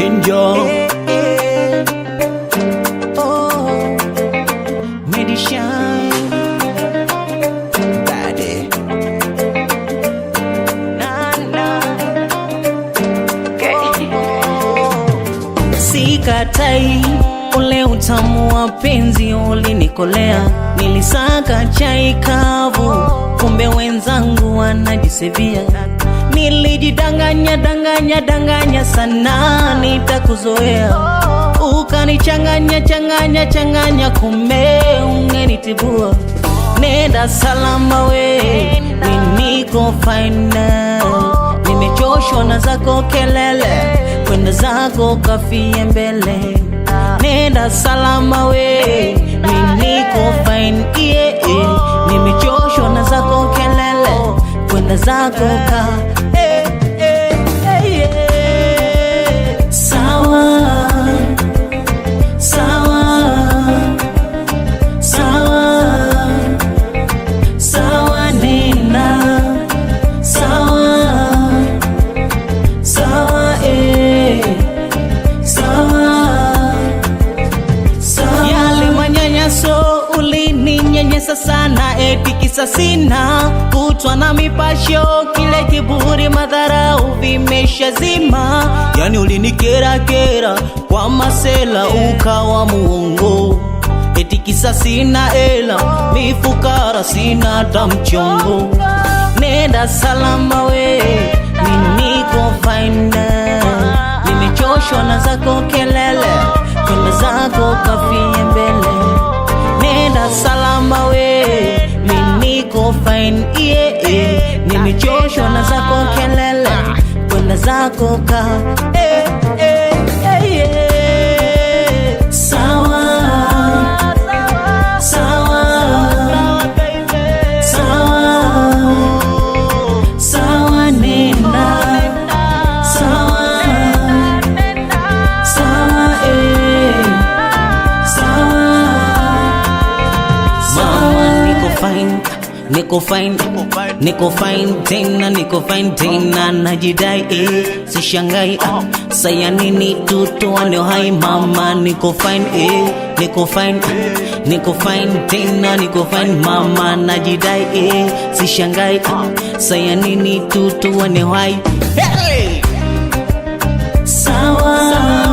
Enjoy. Medishine. Daddy. Sikatai ule utamu wa penzi ulinikolea, nilisaka chai kavu, kumbe wenzangu wanajisevia. Nilijidanganya sana nitakuzoea, ukanichanganya, kumbe ungenitibua. Nenda salama we, niko fine, nimechoshwa na zako kelele, kwenda zako kafie mbele. Nenda salama we, niko fine, nimechoshwa na zako kelele, kwenda zako ka sana kisa sina kutwa na mipasho, kile kiburi madharau vimeshazima. Yani ulinikera kwa masela ukawa muongo, kisa sina ela mifukara sina hata mchongo. Nenda salama we, niko fine, nimechoshwa na zako kelele, kwenda zako kafie mbele. Nenda salama we, niko fine, nimechoshwa na zako kelele, kwenda zako ka Niko fine tena najidai sishangai saya nini tutoane hai mama. Niko fine tena mama najidai sishangai saya nini tutoane hai. Sawa